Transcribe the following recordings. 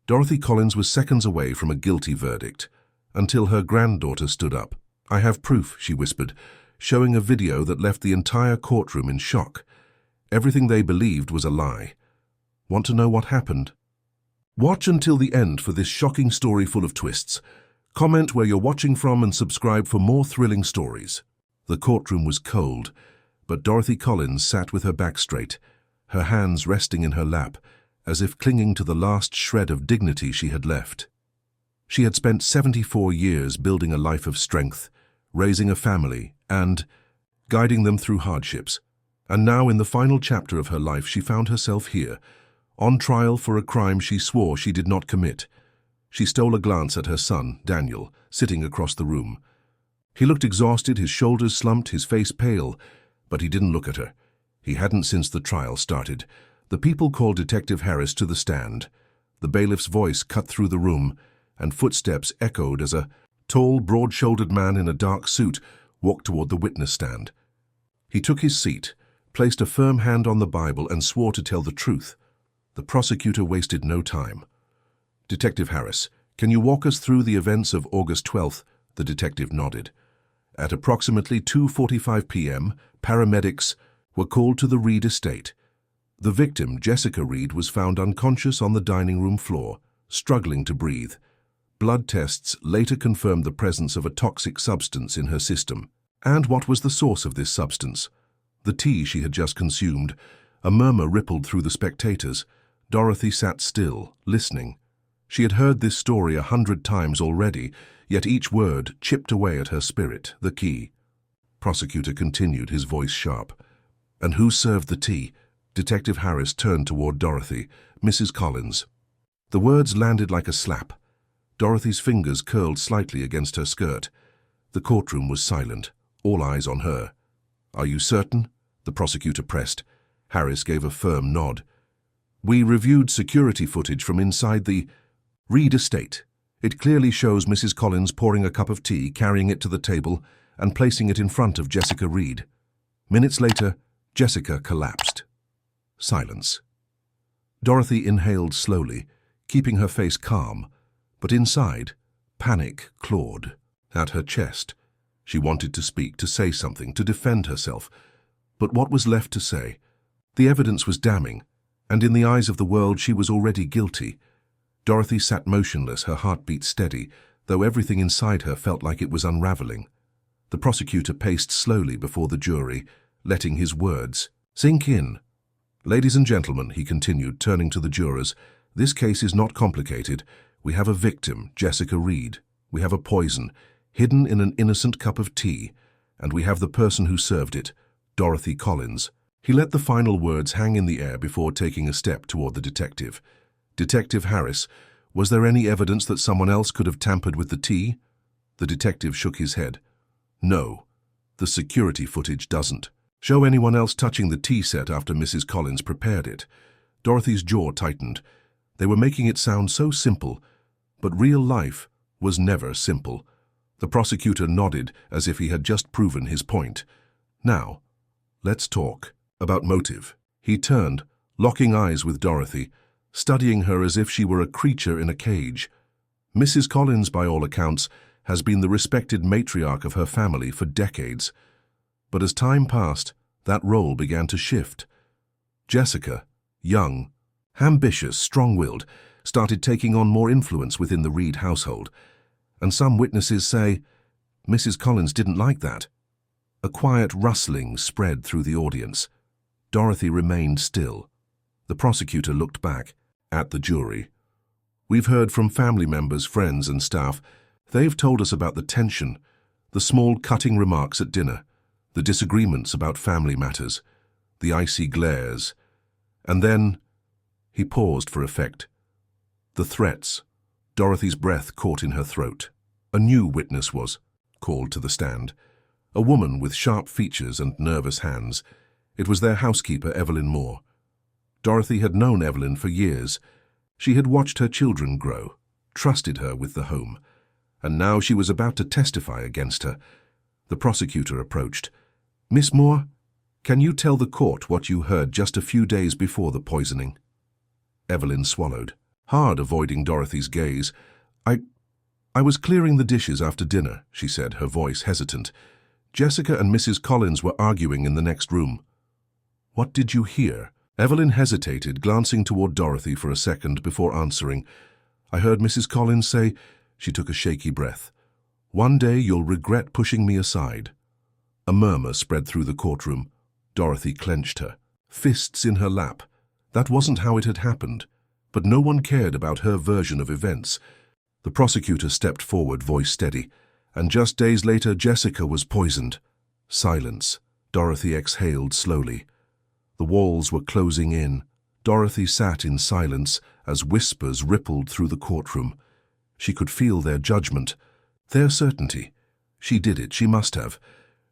Dorothy Collins was seconds away from a guilty verdict, until her granddaughter stood up. "I have proof," she whispered, showing a video that left the entire courtroom in shock. Everything they believed was a lie. Want to know what happened? Watch until the end for this shocking story full of twists. Comment where you're watching from and subscribe for more thrilling stories. The courtroom was cold, but Dorothy Collins sat with her back straight, her hands resting in her lap, as if clinging to the last shred of dignity she had left. She had spent 74 years building a life of strength, raising a family, and guiding them through hardships. And now, in the final chapter of her life, she found herself here, on trial for a crime she swore she did not commit. She stole a glance at her son, Daniel, sitting across the room. He looked exhausted, his shoulders slumped, his face pale, but he didn't look at her. He hadn't since the trial started. The people called Detective Harris to the stand. The bailiff's voice cut through the room, and footsteps echoed as a tall, broad-shouldered man in a dark suit walked toward the witness stand. He took his seat, placed a firm hand on the Bible, and swore to tell the truth. The prosecutor wasted no time. "Detective Harris, can you walk us through the events of August 12th? The detective nodded. At approximately 2:45 p.m., paramedics were called to the Reed estate. The victim, Jessica Reed, was found unconscious on the dining room floor, struggling to breathe. Blood tests later confirmed the presence of a toxic substance in her system. And what was the source of this substance? The tea she had just consumed. A murmur rippled through the spectators. Dorothy sat still, listening. She had heard this story 100 times already, yet each word chipped away at her spirit. The key. Prosecutor continued, his voice sharp. "And who served the tea?" Detective Harris turned toward Dorothy. "Mrs. Collins." The words landed like a slap. Dorothy's fingers curled slightly against her skirt. The courtroom was silent, all eyes on her. "Are you certain?" the prosecutor pressed. Harris gave a firm nod. "We reviewed security footage from inside the Reed estate. It clearly shows Mrs. Collins pouring a cup of tea, carrying it to the table, and placing it in front of Jessica Reed. Minutes later, Jessica collapsed." Silence. Dorothy inhaled slowly, keeping her face calm, but inside, panic clawed at her chest. She wanted to speak, to say something, to defend herself. But what was left to say? The evidence was damning, and in the eyes of the world she was already guilty. Dorothy sat motionless, her heartbeat steady, though everything inside her felt like it was unraveling. The prosecutor paced slowly before the jury, letting his words sink in. "Ladies and gentlemen," he continued, turning to the jurors, "this case is not complicated. We have a victim, Jessica Reed. We have a poison, hidden in an innocent cup of tea, and we have the person who served it, Dorothy Collins." He let the final words hang in the air before taking a step toward the detective. "Detective Harris, was there any evidence that someone else could have tampered with the tea?" The detective shook his head. "No, the security footage doesn't show anyone else touching the tea set after Mrs. Collins prepared it." Dorothy's jaw tightened. They were making it sound so simple, but real life was never simple. The prosecutor nodded as if he had just proven his point. "Now, let's talk about motive." He turned, locking eyes with Dorothy, studying her as if she were a creature in a cage. Mrs. Collins, by all accounts, has been the respected matriarch of her family for decades. But as time passed, that role began to shift. Jessica, young, ambitious, strong-willed, started taking on more influence within the Reed household. And some witnesses say Mrs. Collins didn't like that. A quiet rustling spread through the audience. Dorothy remained still. The prosecutor looked back at the jury. "We've heard from family members, friends, and staff. They've told us about the tension, the small cutting remarks at dinner, the disagreements about family matters, the icy glares. And then," he paused for effect, "the threats." Dorothy's breath caught in her throat. A new witness was called to the stand. A woman with sharp features and nervous hands. It was their housekeeper, Evelyn Moore. Dorothy had known Evelyn for years. She had watched her children grow, trusted her with the home, and now she was about to testify against her. The prosecutor approached. "Miss Moore, can you tell the court what you heard just a few days before the poisoning?" Evelyn swallowed. hard avoiding Dorothy's gaze. I was clearing the dishes after dinner, she said, her voice hesitant. Jessica and Mrs. Collins were arguing in the next room. What did you hear? Evelyn hesitated, glancing toward Dorothy for a second before answering. I heard Mrs. Collins say, she took a shaky breath, one day you'll regret pushing me aside. A murmur spread through the courtroom. Dorothy clenched her fists in her lap. That wasn't how it had happened, but no one cared about her version of events. The prosecutor stepped forward, voice steady, and just days later Jessica was poisoned. Silence. Dorothy exhaled slowly. The walls were closing in. Dorothy sat in silence as whispers rippled through the courtroom. She could feel their judgment, their certainty. She did it, she must have.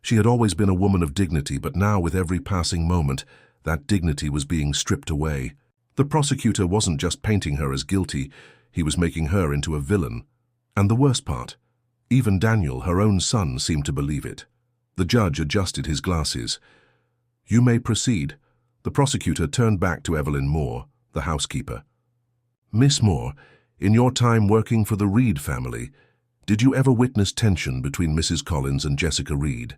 She had always been a woman of dignity, but now with every passing moment, that dignity was being stripped away. The prosecutor wasn't just painting her as guilty, he was making her into a villain. And the worst part, even Daniel, her own son, seemed to believe it. The judge adjusted his glasses. You may proceed. The prosecutor turned back to Evelyn Moore, the housekeeper. Miss Moore, in your time working for the Reed family, did you ever witness tension between Mrs. Collins and Jessica Reed?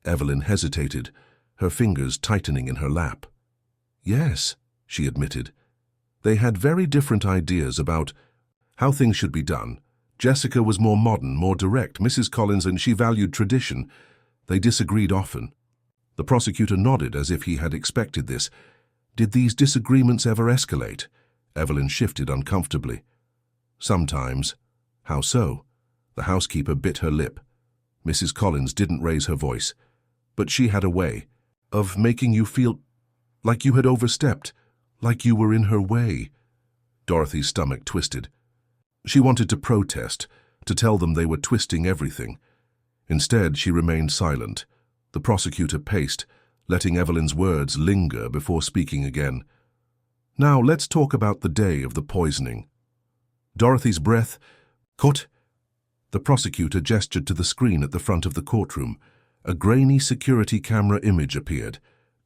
Evelyn hesitated, her fingers tightening in her lap. Yes, she admitted. They had very different ideas about how things should be done. Jessica was more modern, more direct. Mrs. Collins and she valued tradition. They disagreed often. The prosecutor nodded as if he had expected this. Did these disagreements ever escalate? Evelyn shifted uncomfortably. Sometimes. How so? The housekeeper bit her lip. Mrs. Collins didn't raise her voice, but she had a way of making you feel like you had overstepped, like you were in her way. Dorothy's stomach twisted. She wanted to protest, to tell them they were twisting everything. Instead, she remained silent. The prosecutor paced, letting Evelyn's words linger before speaking again. Now let's talk about the day of the poisoning. Dorothy's breath caught. The prosecutor gestured to the screen at the front of the courtroom. A grainy security camera image appeared.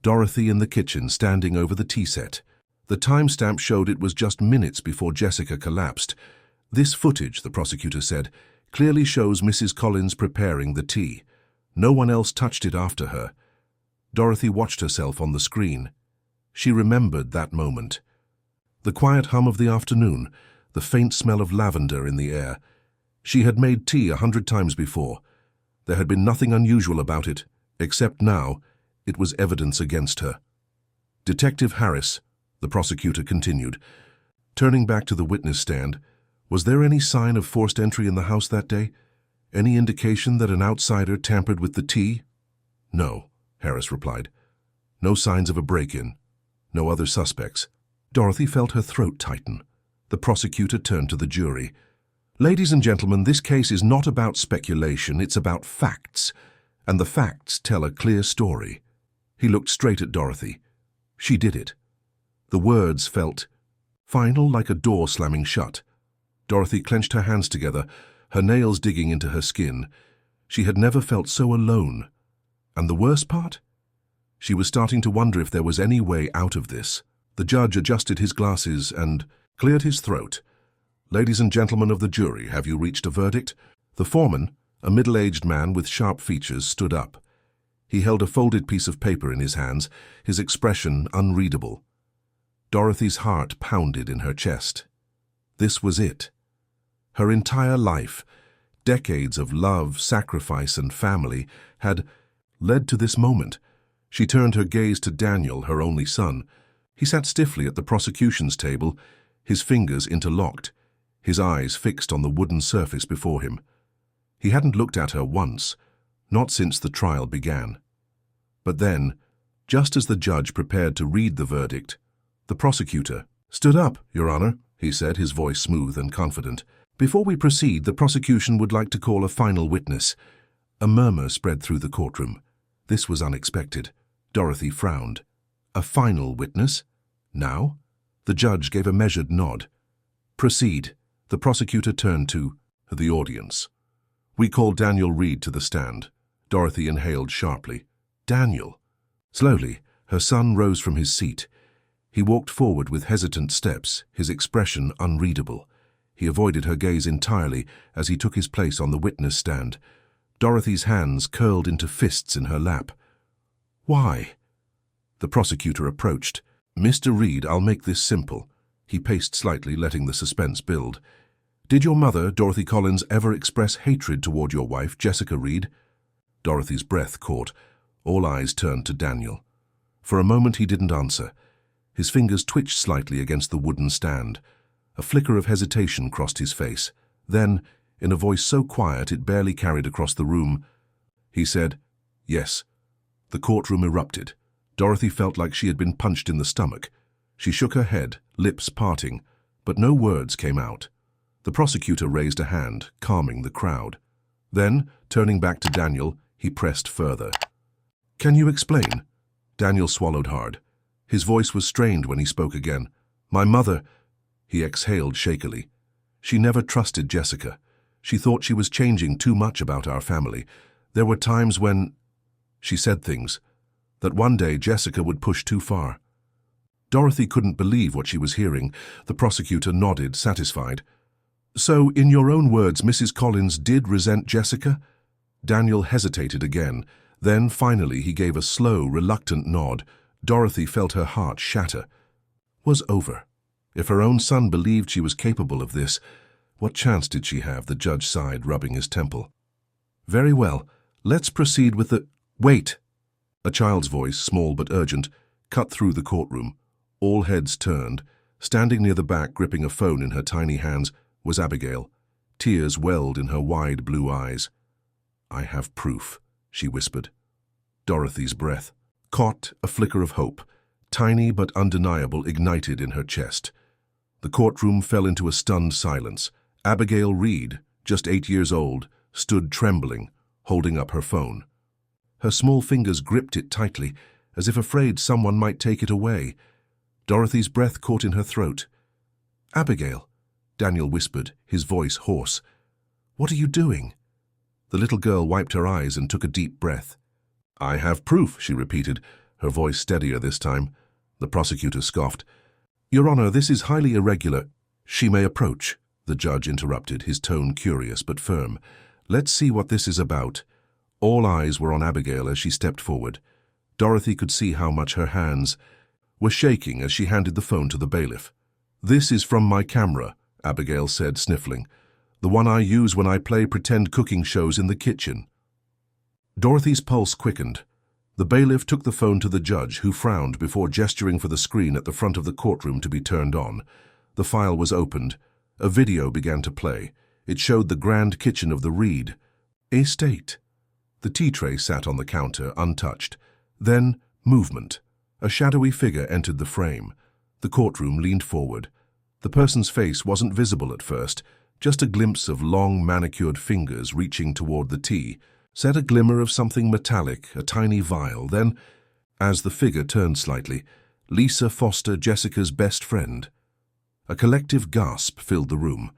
Dorothy in the kitchen, standing over the tea set. The timestamp showed it was just minutes before Jessica collapsed. This footage, the prosecutor said, clearly shows Mrs. Collins preparing the tea. No one else touched it after her. Dorothy watched herself on the screen. She remembered that moment. The quiet hum of the afternoon, the faint smell of lavender in the air. She had made tea 100 times before. There had been nothing unusual about it, except now it was evidence against her. Detective Harris, the prosecutor continued, turning back to the witness stand, was there any sign of forced entry in the house that day? Any indication that an outsider tampered with the tea? No, Harris replied. No signs of a break-in. No other suspects. Dorothy felt her throat tighten. The prosecutor turned to the jury. Ladies and gentlemen, this case is not about speculation, it's about facts. And the facts tell a clear story. He looked straight at Dorothy. She did it. The words felt final, like a door slamming shut. Dorothy clenched her hands together, her nails digging into her skin. She had never felt so alone. And the worst part? She was starting to wonder if there was any way out of this. The judge adjusted his glasses and cleared his throat. Ladies and gentlemen of the jury, have you reached a verdict? The foreman, a middle-aged man with sharp features, stood up. He held a folded piece of paper in his hands, his expression unreadable. Dorothy's heart pounded in her chest. This was it. Her entire life, decades of love, sacrifice, and family, had led to this moment. She turned her gaze to Daniel, her only son. He sat stiffly at the prosecution's table, his fingers interlocked, his eyes fixed on the wooden surface before him. He hadn't looked at her once, not since the trial began. But then, just as the judge prepared to read the verdict, the prosecutor stood up, Your Honor, he said, his voice smooth and confident. Before we proceed, the prosecution would like to call a final witness. A murmur spread through the courtroom. This was unexpected. Dorothy frowned. A final witness? Now? The judge gave a measured nod. Proceed. The prosecutor turned to the audience. We call Daniel Reed to the stand. Dorothy inhaled sharply. Daniel. Slowly, her son rose from his seat. He walked forward with hesitant steps, his expression unreadable. He avoided her gaze entirely as he took his place on the witness stand. Dorothy's hands curled into fists in her lap. "Why?" The prosecutor approached. "Mr. Reed, I'll make this simple." He paced slightly, letting the suspense build. "Did your mother, Dorothy Collins, ever express hatred toward your wife, Jessica Reed?" Dorothy's breath caught. All eyes turned to Daniel. For a moment he didn't answer. His fingers twitched slightly against the wooden stand. A flicker of hesitation crossed his face. Then, in a voice so quiet it barely carried across the room, he said, "Yes." The courtroom erupted. Dorothy felt like she had been punched in the stomach. She shook her head, lips parting, but no words came out. The prosecutor raised a hand, calming the crowd. Then, turning back to Daniel, he pressed further. "Can you explain?" Daniel swallowed hard. His voice was strained when he spoke again. "My mother—" He exhaled shakily. "She never trusted Jessica. She thought she was changing too much about our family. There were times when—" She said things. That one day Jessica would push too far. Dorothy couldn't believe what she was hearing. The prosecutor nodded, satisfied. "So, in your own words, Mrs. Collins did resent Jessica?" Daniel hesitated again. Then, finally, he gave a slow, reluctant nod. Dorothy felt her heart shatter. Was over. If her own son believed she was capable of this, what chance did she have? The judge sighed, rubbing his temple. "Very well. Let's proceed with the—" "Wait!" A child's voice, small but urgent, cut through the courtroom. All heads turned. Standing near the back, gripping a phone in her tiny hands, was Abigail. Tears welled in her wide blue eyes. "I have proof," she whispered. Dorothy's breath caught a flicker of hope, tiny but undeniable, ignited in her chest. The courtroom fell into a stunned silence. Abigail Reed, just 8 years old, stood trembling, holding up her phone. Her small fingers gripped it tightly, as if afraid someone might take it away. Dorothy's breath caught in her throat. "Abigail," Daniel whispered, his voice hoarse. "What are you doing?" The little girl wiped her eyes and took a deep breath. "I have proof," she repeated, her voice steadier this time. The prosecutor scoffed. "Your Honor, this is highly irregular." "She may approach," the judge interrupted, his tone curious but firm. "Let's see what this is about." All eyes were on Abigail as she stepped forward. Dorothy could see how much her hands were shaking as she handed the phone to the bailiff. "This is from my camera," Abigail said, sniffling. "The one I use when I play pretend cooking shows in the kitchen." Dorothy's pulse quickened. The bailiff took the phone to the judge, who frowned before gesturing for the screen at the front of the courtroom to be turned on. The file was opened. A video began to play. It showed the grand kitchen of the Reed estate. The tea tray sat on the counter, untouched. Then, movement. A shadowy figure entered the frame. The courtroom leaned forward. The person's face wasn't visible at first, just a glimpse of long, manicured fingers reaching toward the tea. Set a glimmer of something metallic, a tiny vial. Then, as the figure turned slightly, Lisa Foster, Jessica's best friend. A collective gasp filled the room.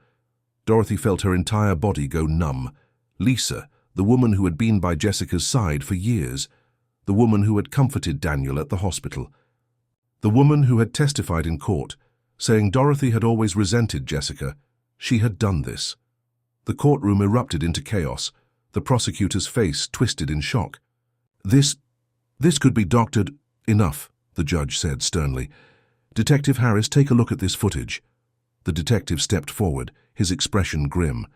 Dorothy felt her entire body go numb. Lisa, the woman who had been by Jessica's side for years. The woman who had comforted Daniel at the hospital. The woman who had testified in court, saying Dorothy had always resented Jessica. She had done this. The courtroom erupted into chaos. The prosecutor's face twisted in shock. This could be doctored." "Enough," the judge said sternly. "Detective Harris, take a look at this footage." The detective stepped forward, his expression grim.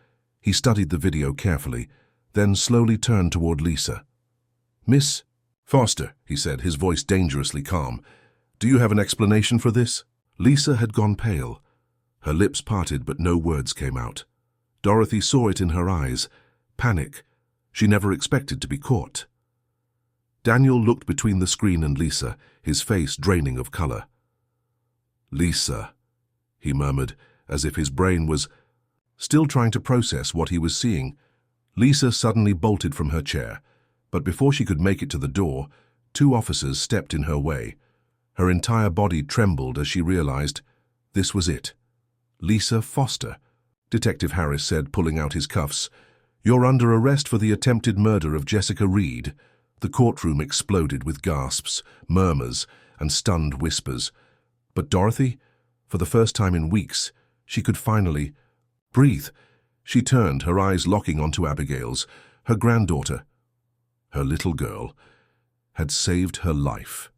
He studied the video carefully, then slowly turned toward Lisa. "Miss Foster," he said, his voice dangerously calm, "do you have an explanation for this?" Lisa had gone pale. Her lips parted, but no words came out. Dorothy saw it in her eyes. Panic. She never expected to be caught. Daniel looked between the screen and Lisa, his face draining of color. "Lisa," he murmured, as if his brain was still trying to process what he was seeing. Lisa suddenly bolted from her chair, but before she could make it to the door, 2 officers stepped in her way. Her entire body trembled as she realized this was it. "Lisa Foster," Detective Harris said, pulling out his cuffs. "You're under arrest for the attempted murder of Jessica Reed." The courtroom exploded with gasps, murmurs, and stunned whispers. But Dorothy, for the first time in weeks, she could finally breathe. She turned, her eyes locking onto Abigail's. Her granddaughter, her little girl, had saved her life.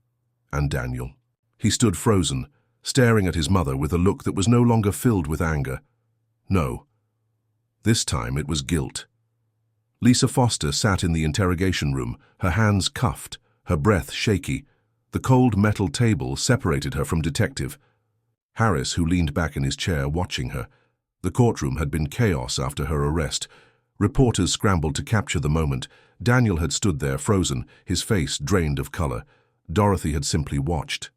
And Daniel. He stood frozen, staring at his mother with a look that was no longer filled with anger. No. This time it was guilt. Lisa Foster sat in the interrogation room, her hands cuffed, her breath shaky. The cold metal table separated her from Detective Harris, who leaned back in his chair watching her. The courtroom had been chaos after her arrest. Reporters scrambled to capture the moment. Daniel had stood there frozen, his face drained of color. Dorothy had simply watched.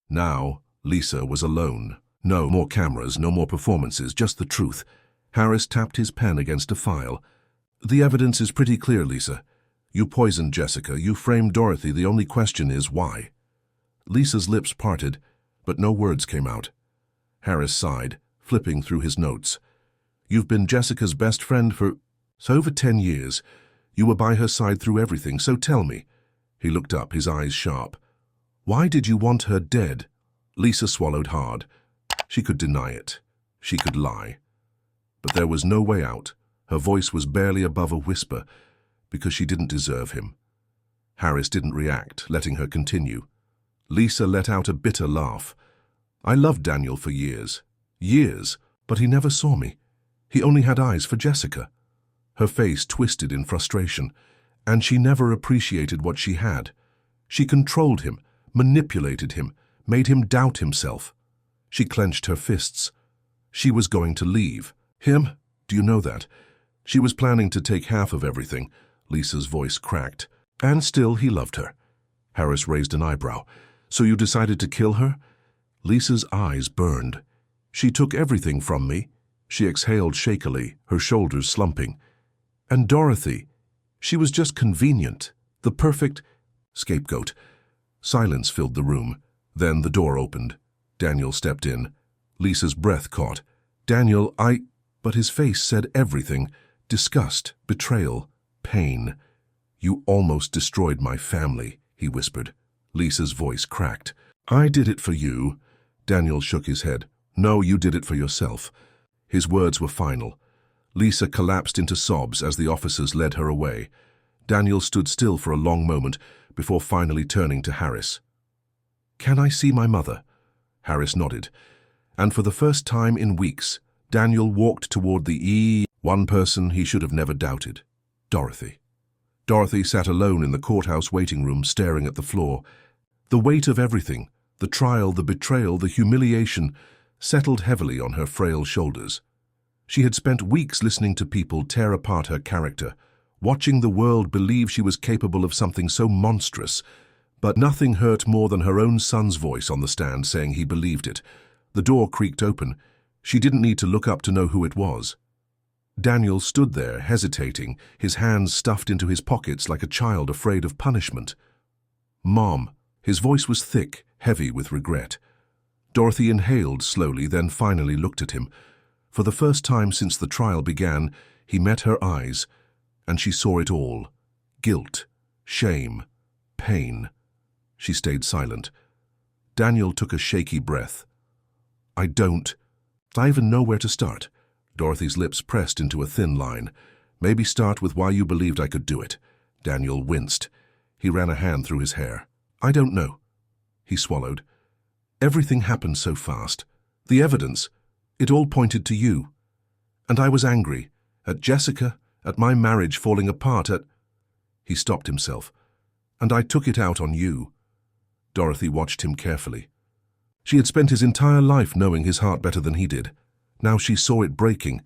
Now, Lisa was alone. No more cameras, no more performances, just the truth. Harris tapped his pen against a file. The evidence is pretty clear, Lisa. You poisoned Jessica, you framed Dorothy, the only question is why? Lisa's lips parted, but no words came out. Harris sighed, flipping through his notes. You've been Jessica's best friend for over 10 years. You were by her side through everything, so tell me. He looked up, his eyes sharp. Why did you want her dead? Lisa swallowed hard. She could deny it. She could lie. But there was no way out. Her voice was barely above a whisper, because she didn't deserve him. Harris didn't react, letting her continue. Lisa let out a bitter laugh. I loved Daniel for years. Years, but he never saw me. He only had eyes for Jessica. Her face twisted in frustration, and she never appreciated what she had. She controlled him, manipulated him, made him doubt himself. She clenched her fists. She was going to leave. Him? Do you know that? She was planning to take half of everything. Lisa's voice cracked. And still he loved her. Harris raised an eyebrow. So you decided to kill her? Lisa's eyes burned. She took everything from me. She exhaled shakily, her shoulders slumping. And Dorothy, she was just convenient, the perfect scapegoat. Silence filled the room. Then the door opened. Daniel stepped in. Lisa's breath caught. Daniel, But his face said everything. Disgust, betrayal, pain. You almost destroyed my family, he whispered. Lisa's voice cracked. I did it for you. Daniel shook his head. No, you did it for yourself. His words were final. Lisa collapsed into sobs as the officers led her away. Daniel stood still for a long moment before finally turning to Harris. Can I see my mother? Harris nodded. And for the first time in weeks, Daniel walked toward the one person he should have never doubted, Dorothy. Dorothy sat alone in the courthouse waiting room, staring at the floor. The weight of everything, the trial, the betrayal, the humiliation, settled heavily on her frail shoulders. She had spent weeks listening to people tear apart her character, watching the world believe she was capable of something so monstrous, but nothing hurt more than her own son's voice on the stand saying he believed it. The door creaked open. She didn't need to look up to know who it was. Daniel stood there, hesitating, his hands stuffed into his pockets like a child afraid of punishment. Mom. His voice was thick, heavy with regret. Dorothy inhaled slowly, then finally looked at him. For the first time since the trial began, he met her eyes, and she saw it all. Guilt, shame, pain. She stayed silent. Daniel took a shaky breath. I even know where to start. Dorothy's lips pressed into a thin line. Maybe start with why you believed I could do it. Daniel winced. He ran a hand through his hair. I don't know. He swallowed. Everything happened so fast. The evidence, it all pointed to you. And I was angry. At Jessica, at my marriage falling apart, He stopped himself. And I took it out on you. Dorothy watched him carefully. She had spent his entire life knowing his heart better than he did. Now she saw it breaking,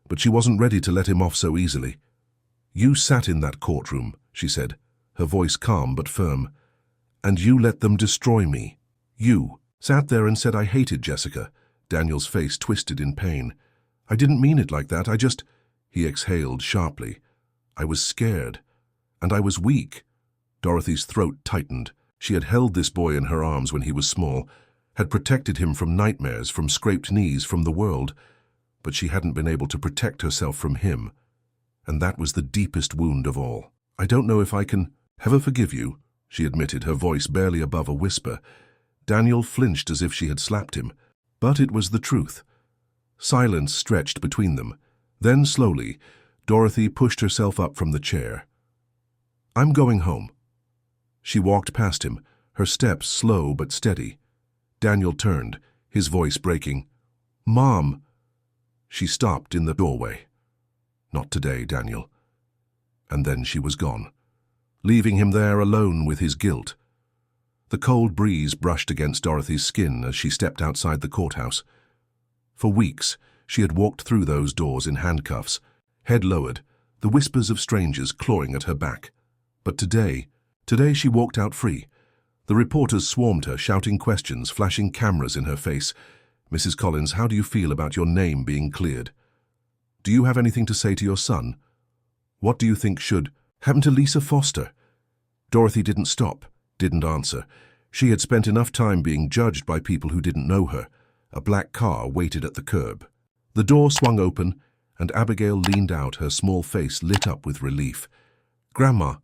but she wasn't ready to let him off so easily. You sat in that courtroom, she said, her voice calm but firm. And you let them destroy me. You sat there and said I hated Jessica. Daniel's face twisted in pain. I didn't mean it like that, He exhaled sharply. I was scared. And I was weak. Dorothy's throat tightened. She had held this boy in her arms when he was small, had protected him from nightmares, from scraped knees, from the world, but she hadn't been able to protect herself from him. And that was the deepest wound of all. I don't know if I can ever forgive you, she admitted, her voice barely above a whisper. Daniel flinched as if she had slapped him, but it was the truth. Silence stretched between them. Then, slowly, Dorothy pushed herself up from the chair. "I'm going home." She walked past him, her steps slow but steady. Daniel turned, his voice breaking. "Mom!" She stopped in the doorway. "Not today, Daniel." And then she was gone, leaving him there alone with his guilt. The cold breeze brushed against Dorothy's skin as she stepped outside the courthouse. For weeks, she had walked through those doors in handcuffs, head lowered, the whispers of strangers clawing at her back. But today she walked out free. The reporters swarmed her, shouting questions, flashing cameras in her face. "Mrs. Collins, how do you feel about your name being cleared? Do you have anything to say to your son? What do you think should happen to Lisa Foster?" Dorothy didn't stop, didn't answer. She had spent enough time being judged by people who didn't know her. A black car waited at the curb. The door swung open, and Abigail leaned out, her small face lit up with relief. "Grandma."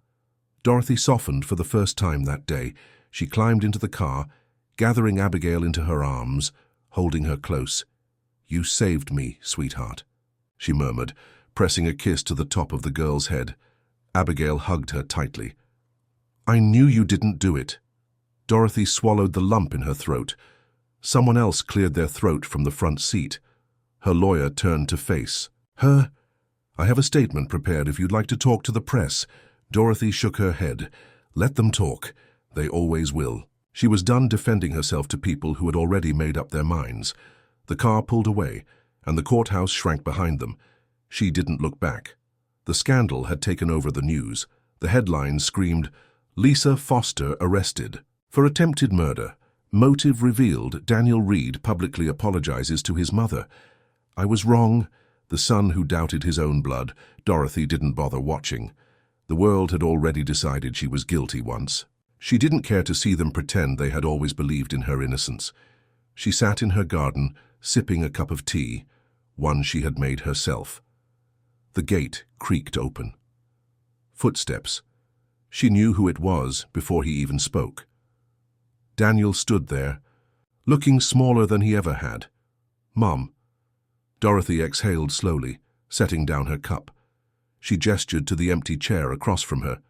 Dorothy softened for the first time that day. She climbed into the car, gathering Abigail into her arms, holding her close. "You saved me, sweetheart," she murmured, pressing a kiss to the top of the girl's head. Abigail hugged her tightly. "I knew you didn't do it." Dorothy swallowed the lump in her throat. Someone else cleared their throat from the front seat. Her lawyer turned to face her. "I have a statement prepared if you'd like to talk to the press." Dorothy shook her head. "Let them talk. They always will." She was done defending herself to people who had already made up their minds. The car pulled away, and the courthouse shrank behind them. She didn't look back. The scandal had taken over the news. The headlines screamed, "Lisa Foster arrested for attempted murder. Motive revealed. Daniel Reed publicly apologizes to his mother." I was wrong. The son who doubted his own blood. Dorothy didn't bother watching. The world had already decided she was guilty once. She didn't care to see them pretend they had always believed in her innocence. She sat in her garden, sipping a cup of tea, one she had made herself. The gate creaked open. Footsteps. She knew who it was before he even spoke. Daniel stood there, looking smaller than he ever had. "Mom." Dorothy exhaled slowly, setting down her cup. She gestured to the empty chair across from her.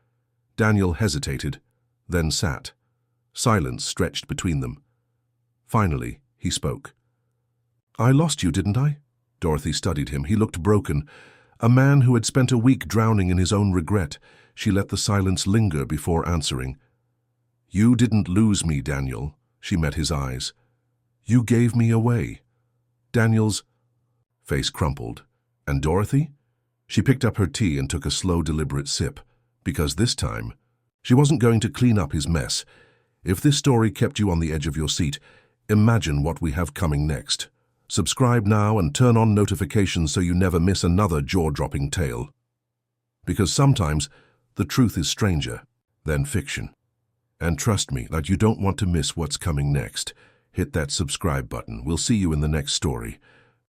Daniel hesitated, then sat. Silence stretched between them. Finally, he spoke. "I lost you, didn't I?" Dorothy studied him. He looked broken. A man who had spent a week drowning in his own regret. She let the silence linger before answering. "You didn't lose me, Daniel." She met his eyes. "You gave me away." Daniel's face crumpled. "And Dorothy?" She picked up her tea and took a slow, deliberate sip, because this time, she wasn't going to clean up his mess. If this story kept you on the edge of your seat, imagine what we have coming next. Subscribe now and turn on notifications so you never miss another jaw-dropping tale. Because sometimes the truth is stranger than fiction. And trust me, that you don't want to miss what's coming next. Hit that subscribe button. We'll see you in the next story.